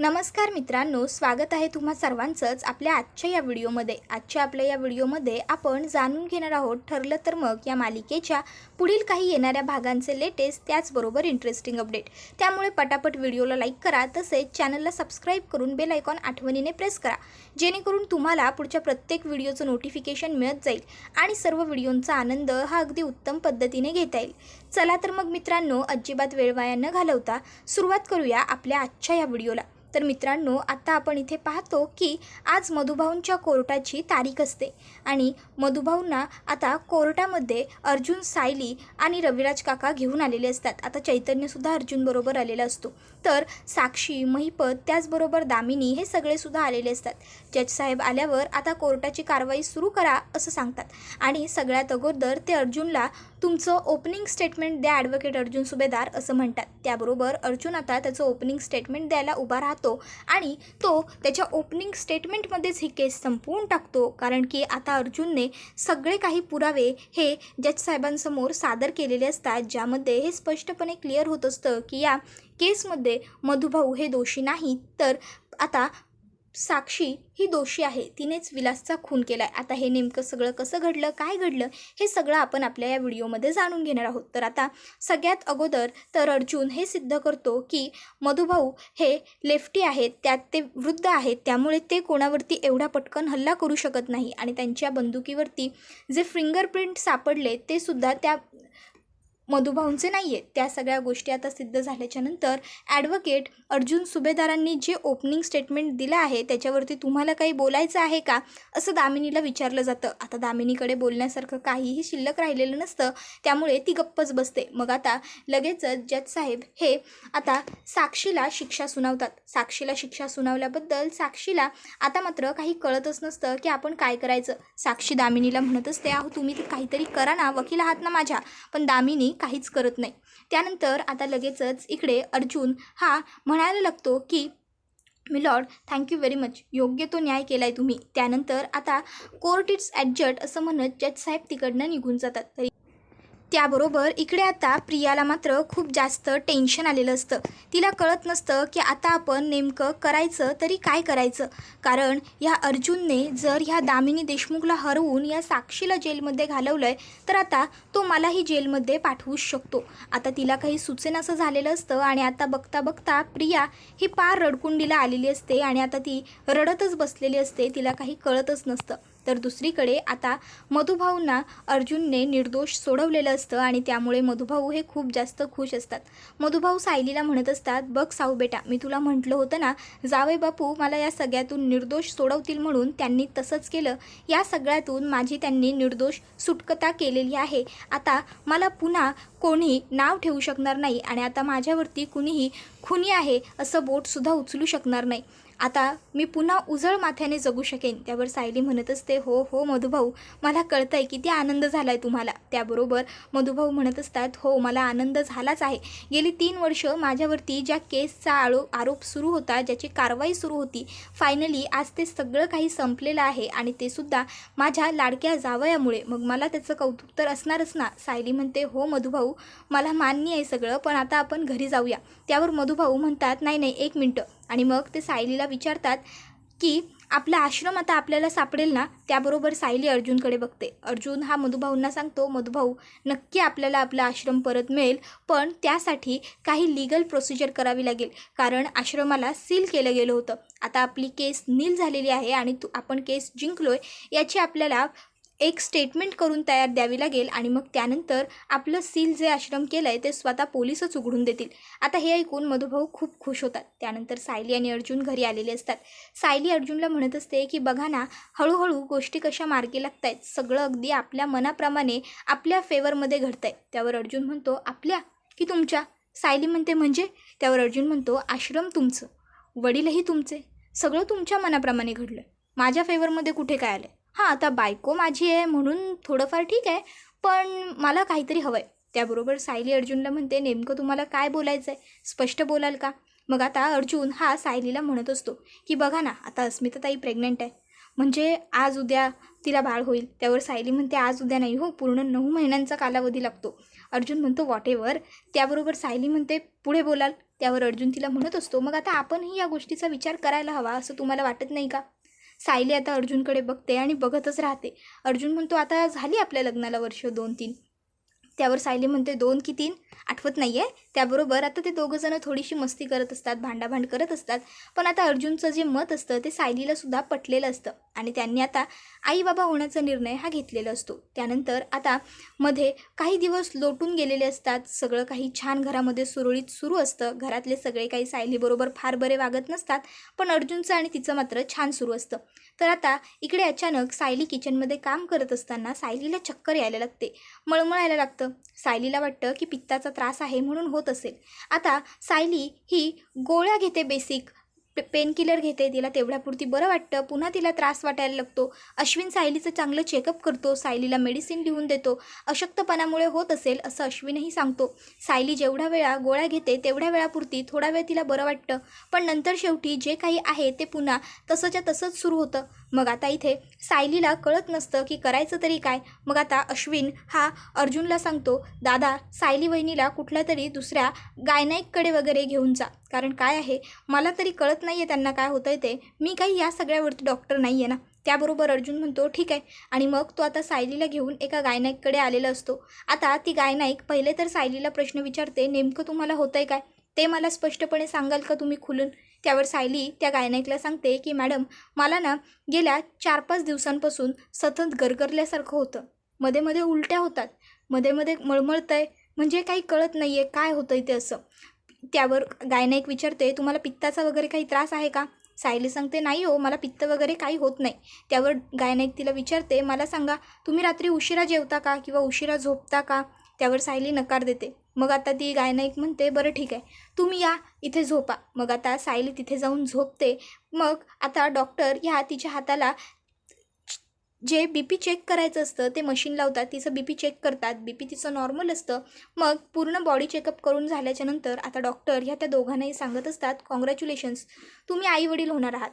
नमस्कार मित्रांनो, स्वागत आहे तुम्हा सर्वांचंच आपल्या आजच्या या व्हिडिओमध्ये। आपल्या या व्हिडिओमध्ये आपण जाणून घेणार आहोत ठरलं तर मग या मालिकेच्या पुढील काही येणाऱ्या भागांचे लेटेस्ट त्याचबरोबर इंटरेस्टिंग अपडेट। त्यामुळे पटापट व्हिडिओला लाईक करा, तसेच चॅनलला सबस्क्राईब करून बेल आयकॉन आठवणीने प्रेस करा, जेणेकरून तुम्हाला पुढच्या प्रत्येक व्हिडिओचं नोटिफिकेशन मिळत जाईल आणि सर्व व्हिडिओंचा आनंद हा अगदी उत्तम पद्धतीने घेता येईल। चला तर मग मित्रांनो, अजिबात वेळ वाया न घालवता सुरुवात करूया आपल्या आजच्या या व्हिडिओला। तर मित्रांनो, आता आपण इथे पाहतो की आज मधुभाऊंच्या कोर्टाची तारीख असते आणि मधुभाऊंना आता कोर्टामध्ये अर्जुन, सायली आणि रविराज काका घेऊन आलेले असतात। आता चैतन्यसुद्धा अर्जुन बरोबर आलेला असतो, तर साक्षी, महिपत त्याचबरोबर दामिनी हे सगळे सुद्धा आलेले असतात। जज साहेब आल्यावर आता कोर्टाची कारवाई सुरू करा असं सांगतात आणि सगळ्यात अगोदर ते अर्जुनला तुमचं ओपनिंग स्टेटमेंट द्या ॲडव्होकेट अर्जुन सुभेदार असं म्हणतात। त्याबरोबर अर्जुन आता त्याचं ओपनिंग स्टेटमेंट द्यायला उभा राहतो आणि तो त्याच्या ओपनिंग स्टेटमेंटमध्येच ही केस संपवून टाकतो, कारण की आता अर्जुनने सगळे काही पुरावे हे जज साहेबांसमोर सादर केलेले असतात, ज्यामध्ये हे स्पष्टपणे क्लिअर होत असतं की या केसमध्ये मधुभाऊ हे दोषी नाही, तर आता साक्षी ही दोषी आहे, तिनेच विलासचा खून केला आहे। आता हे नेमकं सगळं कसं घडलं, काय घडलं, हे सगळं आपण आपल्या या व्हिडिओमध्ये जाणून घेणार आहोत। तर आता सगळ्यात अगोदर तर अर्जुन हे सिद्ध करतो की मधुभाऊ हे लेफ्टी आहेत, त्यात ते वृद्ध आहेत, त्यामुळे ते कोणावरती एवढा पटकन हल्ला करू शकत नाही आणि त्यांच्या बंदुकीवरती जे फिंगरप्रिंट सापडले ते सुद्धा त्या मधुभाऊंचे नाही आहेत। त्या सगळ्या गोष्टी आता सिद्ध झाल्याच्या नंतर ॲडव्होकेट अर्जुन सुभेदारांनी जे ओपनिंग स्टेटमेंट दिलं आहे त्याच्यावरती तुम्हाला काही बोलायचं आहे का असं दामिनीला विचारलं जातं। आता दामिनीकडे बोलण्यासारखं काहीही शिल्लक राहिलेलं नसतं, त्यामुळे ती गप्पच बसते। मग आता लगेचच जज साहेब हे आता साक्षीला शिक्षा सुनावतात। साक्षीला शिक्षा सुनावल्याबद्दल साक्षीला आता मात्र काही कळतच नसतं की आपण काय करायचं। साक्षी दामिनीला म्हणत असते, अहो तुम्ही ते काहीतरी करा ना, वकील आहात ना माझ्या, पण दामिनी काहीच करत नाही। त्यानंतर आता लगेचच इकडे अर्जुन हा म्हणायला लागतो की मिलॉर्ड, थँक्यू व्हेरी मच, योग्य तो न्याय केला आहे तुम्ही। त्यानंतर आता कोर्ट इट्स ॲडजस्ट असं म्हणत जज साहेब तिकडनं निघून जातात। त्याबरोबर इकडे आता प्रियाला मात्र खूप जास्त टेन्शन आलेलं असतं। तिला कळत नसतं की आता आपण नेमकं करायचं तरी काय करायचं, कारण ह्या अर्जुनने जर ह्या दामिनी देशमुखला हरवून या साक्षीला जेलमध्ये घालवलं आहे, तर आता तो मलाही जेलमध्ये पाठवूच शकतो। आता तिला काही सुचेनासं झालेलं असतं आणि आता बघता बघता प्रिया ही पार रडकुंडीला आलेली असते आणि आता ती रडतच बसलेली असते, तिला काही कळतच नसतं। तर दुसरीकडे आता मधुभाऊंना अर्जुनने निर्दोष सोडवलेलं असतं आणि त्यामुळे मधुभाऊ हे खूप जास्त खुश असतात। मधुभाऊ सायलीला म्हणत असतात, बघ साऊ बेटा, मी तुला म्हटलं होतं ना, जावई बापू मला या सगळ्यातून निर्दोष सोडवतील म्हणून, त्यांनी तसंच केलं। या सगळ्यातून माझी त्यांनी निर्दोष सुटका केलेली आहे। आता मला पुन्हा कोणी नाव ठेवू शकणार नाही आणि आता माझ्यावरती कुणीही खुनी आहे असं बोटसुद्धा उचलू शकणार नाही। आता मी पुन्हा उजळ माथ्याने जगू शकेन। त्यावर सायली म्हणत असते, हो हो मधुभाऊ, मला कळतं आहे किती आनंद झाला आहे तुम्हाला। त्याबरोबर मधुभाऊ म्हणत असतात, हो मला आनंद झालाच आहे। गेली 3 वर्ष माझ्यावरती ज्या केसचा आरोप सुरू होता, ज्याची कारवाई सुरू होती, फायनली आज ते सगळं काही संपलेलं आहे आणि ते सुद्धा माझ्या लाडक्या जावयामुळे। मग मला त्याचं कौतुक तर असणारच ना। सायली म्हणते, हो मधुभाऊ, मला मान्य आहे सगळं, पण आता आपण घरी जाऊया। त्यावर मधुभाऊ म्हणतात, नाही नाही, 1 मिनटं, आणि मग ते सायलीला विचारतात की आपला आश्रम आता आपल्याला सापडेल ना। त्याबरोबर सायली अर्जुनकडे बघते। अर्जुन हा मधुभाऊंना सांगतो, मधुभाऊ नक्की आपल्याला आपला आश्रम परत मिळेल, पण त्यासाठी काही लीगल प्रोसिजर करावी लागेल, कारण आश्रमाला सील केलं गेलं होतं। आता आपली केस नील झालेली आहे आणि आपण केस जिंकलोय याची आपल्याला एक स्टेटमेंट करून तयार द्यावी लागेल आणि मग त्यानंतर आपलं सील जे आश्रम केलं आहे ते स्वतः पोलिसच उघडून देतील। आता हे ऐकून मधुभाऊ खूप खुश होतात। त्यानंतर सायली आणि अर्जुन घरी आलेले असतात। सायली अर्जुनला म्हणत असते की बघा ना, हळूहळू गोष्टी कशा मार्गी लागत आहेत, सगळं अगदी आपल्या मनाप्रमाणे आपल्या फेवरमध्ये घडतं आहे। त्यावर अर्जुन म्हणतो, आपल्या की तुमच्या? सायली म्हणते, म्हणजे? त्यावर अर्जुन म्हणतो, आश्रम तुमचं, वडीलही तुमचे, सगळं तुमच्या मनाप्रमाणे घडलं, माझ्या फेवरमध्ये कुठे काय आलं? हां, आता बायको माझी आहे म्हणून थोडंफार ठीक आहे, पण मला काहीतरी हवं आहे। त्याबरोबर सायली अर्जुनला म्हणते, नेमकं तुम्हाला काय बोलायचं आहे, स्पष्ट बोलाल का? मग आता अर्जुन हा सायलीला म्हणत असतो की बघा ना, आता अस्मिताताई प्रेग्नंट आहे, म्हणजे आज उद्या तिला बाळ होईल। त्यावर सायली म्हणते, आज उद्या नाही हो, पूर्ण 9 महिन्यांचा कालावधी लागतो। अर्जुन म्हणतो, व्हॉट एव्हर। त्याबरोबर सायली म्हणते, पुढे बोलाल? त्यावर अर्जुन तिला म्हणत असतो, मग आता आपणही या गोष्टीचा विचार करायला हवा असं तुम्हाला वाटत नाही का? सायली आता अर्जुनकडे बघते आणि बघतच राहते. अर्जुन म्हणतो, आता झाली आपल्या लग्नाला वर्ष 2-3. त्यावर सायली म्हणते, 2 की 3 आठवत नाही आहे. त्याबरोबर आता ते दोघंजणं थोडीशी मस्ती करत असतात, भांडाभांड करत असतात. पण आता अर्जुनचं जे मत असतं ते सायलीलासुद्धा पटलेलं असतं आणि त्यांनी आता आई बाबा होण्याचा निर्णय हा घेतलेला असतो. त्यानंतर आता मध्ये काही दिवस लोटून गेलेले असतात. सगळं काही छान घरामध्ये सुरळीत सुरू असतं. घरातले सगळे काही सायलीबरोबर फार बरे वागत नसतात, पण अर्जुनचं आणि तिचं मात्र छान सुरू असतं. तर आता इकडे अचानक सायली किचनमध्ये काम करत असताना सायलीला चक्कर यायला लागते, मळमळायला लागतं. सायलीला वाटतं की पित्ताचा त्रास आहे म्हणून होत असेल. आता सायली ही गोळ्या घेते, बेसिक पेनकिलर घेते. तिला तेवढ्यापुरती बरं वाटतं. पुन्हा तिला त्रास वाटायला लागतो. अश्विन सायलीचं चांगलं चेकअप करतो, सायलीला मेडिसिन लिहून देतो. अशक्तपणामुळे होत असेल असं अश्विनही सांगतो. सायली जेवढ्या वेळा गोळ्या घेते तेवढ्या वेळापुरती थोडा वेळ तिला बरं वाटतं, पण नंतर शेवटी जे काही आहे ते पुन्हा तसंच्या तसंच सुरू होतं. मग आता इथे सायलीला कळत नसतं की करायचं तरी काय. मग आता अश्विन हा अर्जुनला सांगतो, दादा सायली वहिनीला कुठल्या तरी दुसऱ्या गायनाईककडे वगैरे घेऊन जा, कारण काय आहे मला तरी कळत नाही आहे त्यांना काय होतं आहे ते. मी काही या सगळ्यावरती डॉक्टर नाही आहे ना. त्याबरोबर अर्जुन म्हणतो, ठीक आहे. आणि मग तो आता सायलीला घेऊन एका गायनाईककडे आलेला असतो. आता ती गायनाईक पहिले तर सायलीला प्रश्न विचारते, नेमकं तुम्हाला होतं आहे काय, ते मला स्पष्टपणे सांगाल का तुम्ही खुलून? त्यावर सायली त्या गायनाईकला सांगते की मॅडम मला ना गेल्या 4-5 दिवसांपासून सतत गरगरल्यासारखं होतं, मध्ये मध्ये उलट्या होतात, मध्ये मध्ये मळमळतं आहे, म्हणजे काही कळत नाही आहे काय होतं आहे ते असं. त्यावर गायनाईक विचारते, तुम्हाला पित्ताचा वगैरे काही त्रास आहे का? सायली सांगते, नाही हो मला पित्त वगैरे काही होत नाही. त्यावर गायनाईक तिला विचारते, मला सांगा तुम्ही रात्री उशिरा जेवता का किंवा उशिरा झोपता का? त्यावर सायली नकार देते. मग आता ती गायनाईक म्हणते, बरं ठीक आहे तुम्ही या इथे झोपा. मग आता सायली तिथे जाऊन झोपते. मग आता डॉक्टर ह्या तिच्या हाताला जे BP चेक करायचं असतं ते मशीन लावतात, तिचं BP चेक करतात. BP तिचं नॉर्मल असतं. मग पूर्ण बॉडी चेकअप करून झाल्याच्या नंतर आता डॉक्टर ह्या त्या दोघांनाही सांगत असतात, कॉंग्रॅच्युलेशन्स तुम्ही आईवडील होणार आहात,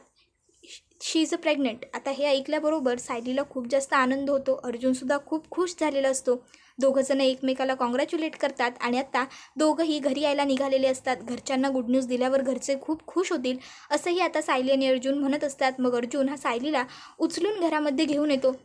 शी इज अ प्रेग्नेंट. आता हे ऐकल्याबरोबर सायलीला खूप जास्त आनंद होतो. अर्जुनसुद्धा खूप खुश झालेला असतो. दोघंजणं एकमेकाला कॉंग्रॅच्युलेट करतात आणि आता दोघंही घरी यायला निघालेले असतात. घरच्यांना गुड न्यूज दिल्यावर घरचे खूप खुश होतील असंही आता सायली आणि अर्जुन म्हणत असतात. मग अर्जुन हा सायलीला उचलून घरामध्ये घेऊन येतो.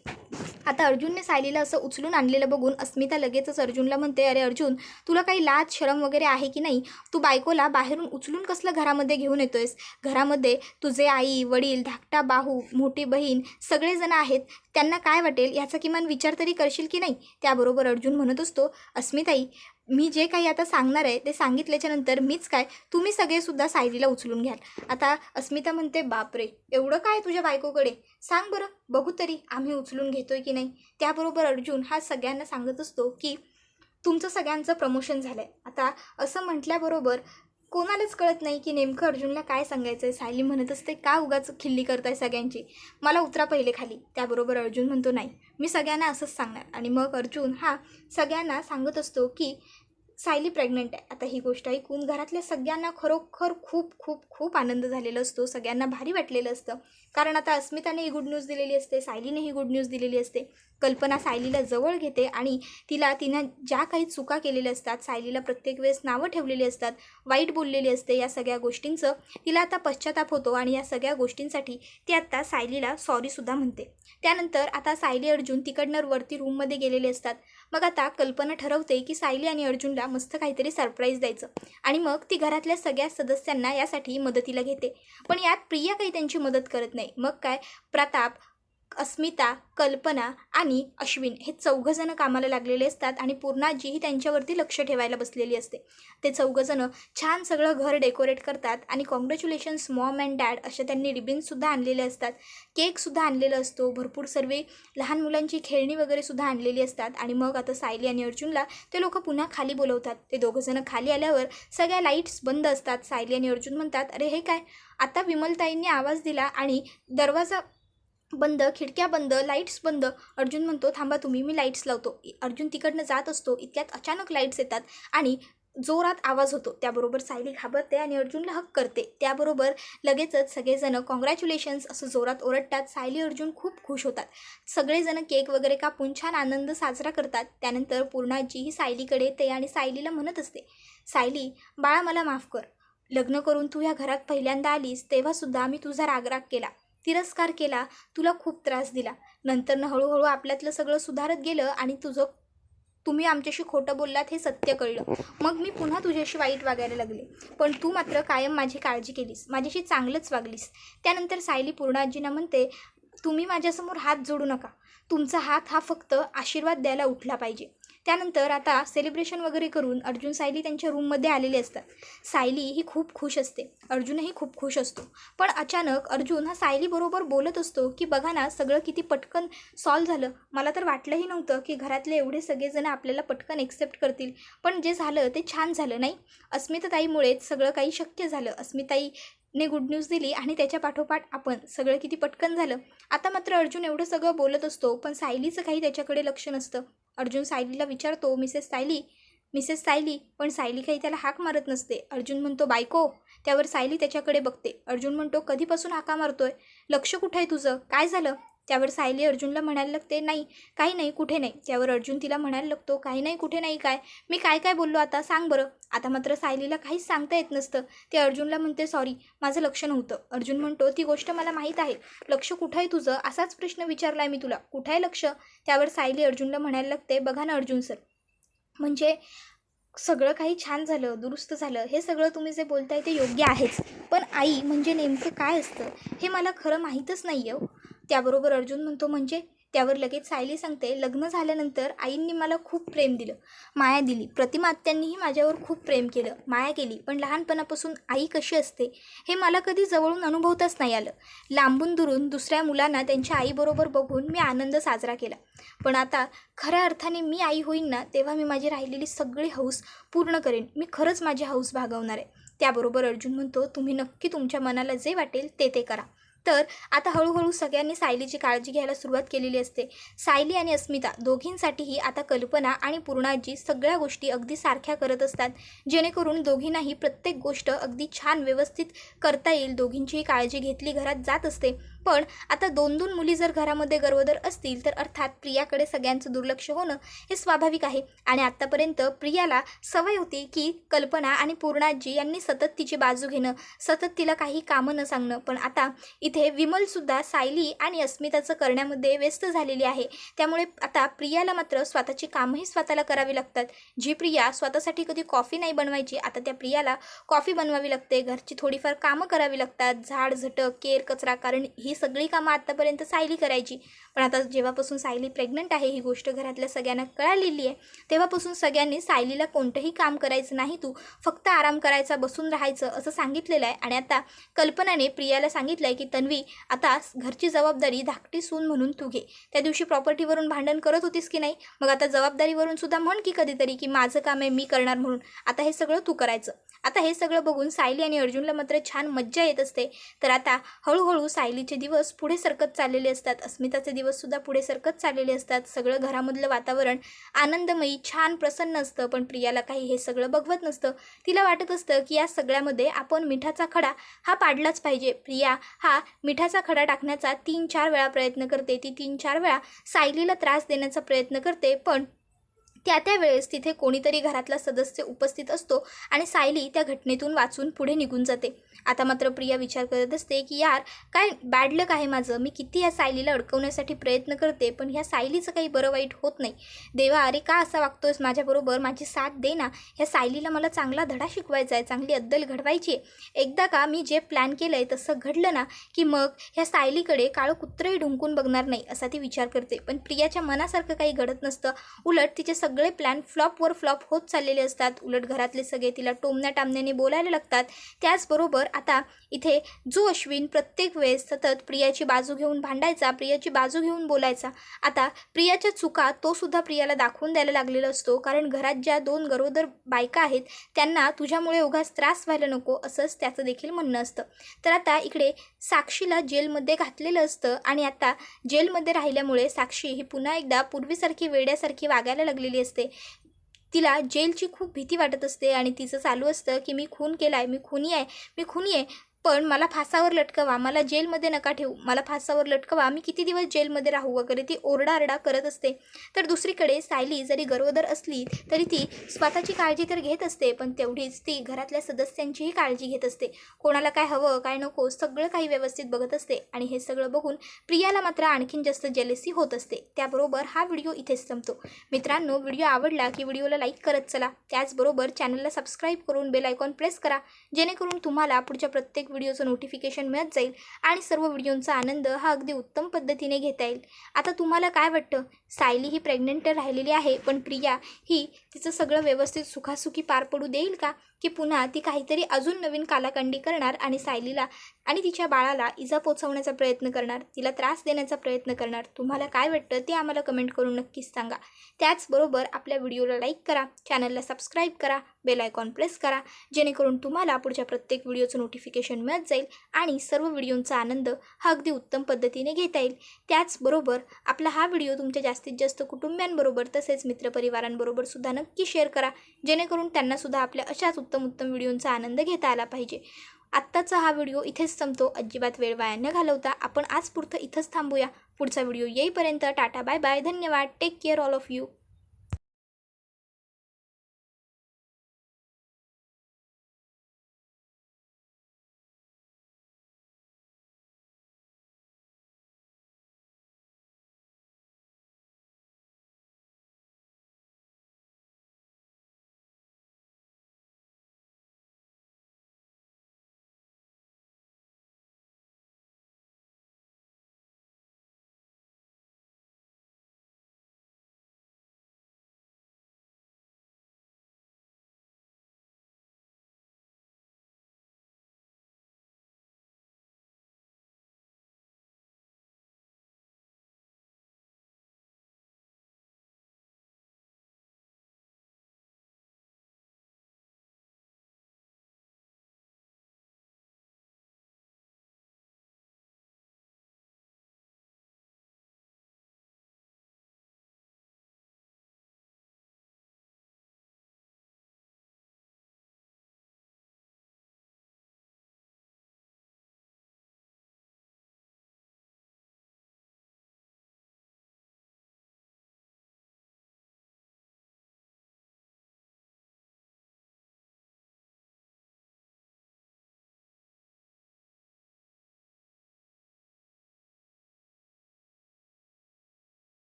आता अर्जुनने सायलीला असं उचलून आणलेलं बघून अस्मिता लगेचच अर्जुनला म्हणते, अरे अर्जुन तुला काही लाज शरम वगैरे आहे की नाही? तू बायकोला बाहेरून उचलून कसलं घरामध्ये घेऊन येतोयस? घरामध्ये तुझे आई वडील, धाकटा भाऊ, मोठी बहीण सगळेजण आहेत, त्यांना काय वाटेल याचा किमान विचार तरी करशील की नाही? त्याबरोबर अर्जुन म्हणत असतो, अस्मिताई मी जे काही आता सांगणार आहे ते सांगितल्याच्या नंतर मीच काय तुम्ही सगळेसुद्धा सायलीला उचलून घ्याल. आता अस्मिता म्हणते, बापरे एवढं काय तुझ्या बायकोकडे, सांग बरं बघू तरी आम्ही उचलून घेतोय की नाही. त्याबरोबर अर्जुन हा सगळ्यांना सांगत असतो की तुमचं सगळ्यांचं प्रमोशन झालं आहे. आता असं म्हटल्याबरोबर कोणालाच कळत नाही की नेमकं अर्जुनला काय सांगायचं आहे. सायली म्हणत असते, का उगाच खिल्ली करताय सगळ्यांची, मला उतरा पहिले खाली. त्याबरोबर अर्जुन म्हणतो, नाही मी सगळ्यांना असंच सांगणार. आणि मग अर्जुन हा सगळ्यांना सांगत असतो की सायली प्रेग्नंट आहे. आता ही गोष्ट ऐकून घरातल्या सगळ्यांना खरोखर खूप खूप खूप आनंद झालेला असतो. सगळ्यांना भारी वाटलेलं असतं, कारण आता अस्मिताने ही गुड न्यूज दिलेली असते, सायलीने ही गुड न्यूज दिलेली असते. कल्पना सायलीला जवळ घेते आणि तिनं ज्या काही चुका केलेल्या असतात, सायलीला प्रत्येक वेळेस नावं ठेवलेली असतात, वाईट बोललेली असते, या सगळ्या गोष्टींचं तिला आता पश्चाताप होतो आणि या सगळ्या गोष्टींसाठी ती आता सायलीला सॉरीसुद्धा म्हणते. त्यानंतर आता सायली अर्जुन तिकडनं वरती रूममध्ये गेलेले असतात. मग आता कल्पना ठरवते की सायली आणि अर्जुनला मस्त काहीतरी सरप्राईज द्यायचं आणि मग ती घरातल्या सगळ्या सदस्यांना यासाठी मदतीला घेते. पण यात प्रिया काही त्यांची मदत करत नाही. मग काय प्रताप, अस्मिता, कल्पना आणि अश्विन हे चौघंजणं कामाला लागलेले असतात आणि पूर्णाजीही त्यांच्यावरती लक्ष ठेवायला बसलेली असते. ते चौघंजणं छान सगळं घर डेकोरेट करतात आणि कॉंग्रॅच्युलेशन्स मॉम अँड डॅड अशा त्यांनी रिबिन्ससुद्धा आणलेले असतात, केकसुद्धा आणलेला असतो, भरपूर सर्व लहान मुलांची खेळणी वगैरेसुद्धा आणलेली असतात. आणि मग आता सायली आणि अर्जुनला ते लोक पुन्हा खाली बोलवतात. ते दोघंजणं खाली आल्यावर सगळ्या लाईट्स बंद असतात. सायली आणि अर्जुन म्हणतात, अरे हे काय? आता विमलताईंनी आवाज दिला आणि दरवाजा बंद, खिडक्या बंद, लाईट्स बंद. अर्जुन म्हणतो, थांबा तुम्ही, मी लाईट्स लावतो. अर्जुन तिकडनं जात असतो, इतक्यात अचानक लाईट्स येतात आणि जोरात आवाज होतो. त्याबरोबर सायली घाबरते आणि अर्जुनला हक करते. त्याबरोबर लगेचच सगळेजण कॉंग्रॅच्युलेशन्स असं जोरात ओरडतात. सायली अर्जुन खूप खुश होतात. सगळेजण केक वगैरे कापून छान आनंद साजरा करतात. त्यानंतर पूर्णाजी ही सायलीकडे येते आणि सायलीला म्हणत असते, सायली बाळा मला माफ कर, लग्न करून तू ह्या घरात पहिल्यांदा आलीस तेव्हासुद्धा मी तुझा रागराग केला, तिरस्कार केला, तुला खूप त्रास दिला. नंतर हळूहळू आपल्यातलं सगळं सुधारत गेलं आणि तुम्ही आमच्याशी खोटं बोललात हे सत्य कळलं. मग मी पुन्हा तुझ्याशी वाईट वागायला लागले. पण तू मात्र कायम माझी काळजी केलीस, माझ्याशी चांगलंच वागलीस. त्यानंतर सायली पूर्ण आजींना म्हणते, तुम्ही माझ्यासमोर हात जोडू नका. तुमचा हात हा फक्त आशीर्वाद द्यायला उठला पाहिजे. त्यानंतर आता सेलिब्रेशन वगैरे करून अर्जुन सायली त्यांच्या रूममध्ये आलेले असतात. सायली ही खूप खुश असते, अर्जुनही खूप खुश असतो. पण अचानक अर्जुन हा सायलीबरोबर बोलत असतो की बघा ना, सगळं किती पटकन सॉल्व झालं. मला तर वाटलंही नव्हतं की घरातले एवढे सगळेजण आपल्याला पटकन एक्सेप्ट करतील, पण जे झालं ते छान झालं नाही. अस्मिताताईमुळेच सगळं काही शक्य झालं. अस्मिताईने गुड न्यूज दिली आणि त्याच्या पाठोपाठ आपण सगळं किती पटकन झालं. आता मात्र अर्जुन एवढं सगळं बोलत असतो, पण सायलीचं काही त्याच्याकडे लक्ष नसतं. अर्जुन सायलीला विचारतो, मिसेस सायली, पण सायली काही त्याला हाक मारत नसते. अर्जुन म्हणतो, बायको. त्यावर सायली त्याच्याकडे बघते. अर्जुन म्हणतो, कधीपासून हाका मारतोय? लक्ष कुठं आहे तुझं? काय झालं? त्यावर सायली अर्जुनला म्हणायला लागते, नाही काही नाही, कुठे नाही. त्यावर अर्जुन तिला म्हणायला लागतो, काही नाही कुठे नाही काय? मी काय काय बोललो आता सांग बरं. आता मात्र सायलीला काहीच सांगता येत नसतं. ते अर्जुनला म्हणते, सॉरी माझं लक्ष नव्हतं. अर्जुन म्हणतो, ती गोष्ट मला माहीत आहे. लक्ष कुठं आहे तुझं? असाच प्रश्न विचारलाय मी तुला, कुठं आहे लक्ष? त्यावर सायली अर्जुनला म्हणायला लागते, बघा ना अर्जुन सर, म्हणजे सगळं काही छान झालं, दुरुस्त झालं, हे सगळं तुम्ही जे बोलताय ते योग्य आहेच, पण आई म्हणजे नेमकं काय असतं हे मला खरं माहीतच नाही आहे. त्याबरोबर अर्जुन म्हणतो, म्हणजे? त्यावर लगेच सायली सांगते, लग्न झाल्यानंतर आईंनी मला खूप प्रेम दिलं, माया दिली. प्रतिमा आत्यांनीही माझ्यावर खूप प्रेम केलं, माया केली. पण लहानपणापासून आई कशी असते हे मला कधी जवळून अनुभवताच नाही आलं. लांबून दुरून दुसऱ्या मुलांना त्यांच्या आईबरोबर बघून मी आनंद साजरा केला. पण आता खऱ्या अर्थाने मी आई होईन ना, तेव्हा मी माझी राहिलेली सगळी हौस पूर्ण करेन. मी खरंच माझी हौस भागवणार आहे. त्याबरोबर अर्जुन म्हणतो, तुम्ही नक्की तुमच्या मनाला जे वाटेल ते करा. तर आता हळूहळू सगळ्यांनी सायलीची काळजी घ्यायला सुरुवात केलेली असते. सायली आणि अस्मिता दोघींसाठीही आता कल्पना आणि पूर्णाजी सगळ्या गोष्टी अगदी सारख्या करत असतात, जेणेकरून दोघींनाही प्रत्येक गोष्ट अगदी छान व्यवस्थित करता येईल. दोघींचीही काळजी घेतली घरात जात असते. पण आता दोन मुली जर घरामध्ये गर्भवती असतील तर अर्थात प्रियाकडे सगळ्यांचं दुर्लक्ष होणं हे स्वाभाविक आहे. आणि आत्तापर्यंत प्रियाला सवय होती की कल्पना आणि पूर्णाजी यांनी सतत तिची बाजू घेणं, सतत तिला काही कामं न सांगणं. पण आता इथे विमलसुद्धा सायली आणि अस्मिताचं करण्यामध्ये व्यस्त झालेली आहे. त्यामुळे आता प्रियाला मात्र स्वतःची कामंही स्वतःला करावी लागतात. जी प्रिया स्वतःसाठी कधी कॉफी नाही बनवायची, आता त्या प्रियाला कॉफी बनवावी लागते. घरची थोडीफार कामं करावी लागतात, झाड झटक, केर कचरा, कारण ही सगळी कामं आत्तापर्यंत सायली करायची. पण आता जेव्हापासून सायली प्रेग्नंट आहे, ही गोष्ट घरातल्या सगळ्यांना कळालेली आहे, तेव्हापासून सगळ्यांनी सायलीला कोणतंही काम करायचं नाही, तू फक्त आराम करायचा, बसून राहायचं असं सांगितलेलं आहे. आणि आता कल्पनाने प्रियाला सांगितलं आहे की तन्वी, आता घरची जबाबदारी धाकटी सून म्हणून तू घे. त्या दिवशी प्रॉपर्टीवरून भांडण करत होतीस की नाही, मग आता जबाबदारीवरून सुद्धा म्हण की कधीतरी की माझं काम आहे, मी करणार म्हणून. आता हे सगळं तू करायचं. आता हे सगळं बघून सायली आणि अर्जुनला मात्र छान मज्जा येत असते. तर आता हळूहळू सायलीचे दिवस पुढे सरकत चाललेले असतात, अस्मिताचे दिवससुद्धा पुढे सरकत चाललेले असतात. सगळं घरामधलं वातावरण आनंदमयी, छान, प्रसन्न असतं. पण प्रियाला काही हे सगळं बघवत नसतं. तिला वाटत असतं की या सगळ्यामध्ये आपण मिठाचा खडा हा पाडलाच पाहिजे. प्रिया हा मिठाचा खडा टाकण्याचा 3-4 वेळा प्रयत्न करते. ती 3-4 वेळा सायलीला त्रास देण्याचा प्रयत्न करते, पण त्या वेळेस तिथे कोणीतरी घरातला सदस्य उपस्थित असतो आणि सायली त्या घटनेतून वाचून पुढे निघून जाते. आता मात्र प्रिया विचार करत असते की यार, काय बॅड लक आहे माझं, मी किती ह्या सायलीला अडकवण्यासाठी प्रयत्न करते, पण ह्या सायलीचं काही बरं वाईट होत नाही. देवा, अरे का असा वागतोयस माझ्याबरोबर, माझी साथ दे ना. ह्या सायलीला मला चांगला धडा शिकवायचा आहे, चांगली अद्दल घडवायची आहे. एकदा का मी जे प्लॅन केलं आहे तसं घडलं ना की मग ह्या सायलीकडे काळं कुत्रंही ढुंकून बघणार नाही, असा ती विचार करते. पण प्रियाच्या मनासारखं काही घडत नसतं. उलट तिचे सगळे प्लॅन फ्लॉपवर फ्लॉप होत चाललेले असतात. उलट घरातले सगळे तिला टोमण्या टामण्याने बोलायला लागतात. त्याचबरोबर आता इथे जो अश्विन प्रत्येक वेळेस सतत प्रियाची बाजू घेऊन भांडायचा, प्रियाची बाजू घेऊन बोलायचा, आता प्रियाच्या चुका तो सुद्धा प्रियाला दाखवून द्यायला लागलेला असतो. कारण घरात ज्या 2 गरोदर बायका आहेत त्यांना तुझ्यामुळे उगाच त्रास व्हायला नको, असंच त्याचं देखील म्हणणं असतं. तर आता इकडे साक्षीला जेलमध्ये घातलेलं असतं आणि आता जेलमध्ये राहिल्यामुळे साक्षी ही पुन्हा एकदा पूर्वीसारखी वेड्यासारखी वागायला लागलेली असते. तिला जेलची खूप भीती वाटत असते आणि तिचं चालू असतं की मी खून केला आहे, मी खुनी आहे. पण मला फासावर लटकवा, मला जेलमध्ये नका ठेवू, मला फासावर लटकवा, मी किती दिवस जेलमध्ये राहू वगैरे ती ओरडाआरडा करत असते. तर दुसरीकडे सायली जरी गरोदर असली तरी ती स्वतःची काळजी तर घेत असते, पण तेवढीच ती घरातल्या सदस्यांचीही काळजी घेत असते. कोणाला काय हवं काय नको सगळं काही व्यवस्थित बघत असते. आणि हे सगळं बघून प्रियाला मात्र आणखीन जास्त जेलसी होत असते. त्याबरोबर हा व्हिडिओ इथेच संपतो. मित्रांनो, व्हिडिओ आवडला की व्हिडिओला लाईक करत चला. त्याचबरोबर चॅनलला सबस्क्राईब करून बेल आयकॉन प्रेस करा, जेणेकरून तुम्हाला पुढच्या प्रत्येक व्हिडिओचं नोटिफिकेशन मिळत जाईल आणि सर्व व्हिडिओंचा आनंद हा अगदी उत्तम पद्धतीने घेता येईल. आता तुम्हाला काय वाटतं, सायली ही प्रेग्नंट राहिलेली आहे पण प्रिया ही तिचं सगळं व्यवस्थित सुखासुखी पार पडू देईल का, की पुन्हा ती काहीतरी अजून नवीन कालाकंडी करणार आणि सायलीला आणि तिच्या बाळाला इजा पोचवण्याचा प्रयत्न करणार, तिला त्रास देण्याचा प्रयत्न करणार? तुम्हाला काय वाटतं ते आम्हाला कमेंट करून नक्कीच सांगा. त्याचबरोबर आपल्या व्हिडिओला लाईक करा, चॅनलला सबस्क्राईब करा, बेल आयकॉन प्रेस करा, जेणेकरून तुम्हाला पुढच्या प्रत्येक व्हिडिओचं नोटिफिकेशन मिळत जाईल आणि सर्व व्हिडिओंचा आनंद हा अगदी उत्तम पद्धतीने घेता येईल. त्याचबरोबर आपला हा व्हिडिओ तुमच्या जास्तीत जास्त कुटुंबियांबरोबर तसेच मित्रपरिवारांबरोबर सुद्धा नक्की शेअर करा, जेणेकरून त्यांनासुद्धा आपल्या अशाच उत्तम व्हिडिओंचा आनंद घेता आला पाहिजे. आत्ताचा हा व्हिडिओ इथेच संपतो. अजिबात वेळ वाया न घालवता आपण आज पुरतं इथंच थांबूया. पुढचा व्हिडिओ येईपर्यंत टाटा बाय बाय, धन्यवाद, take care all of you.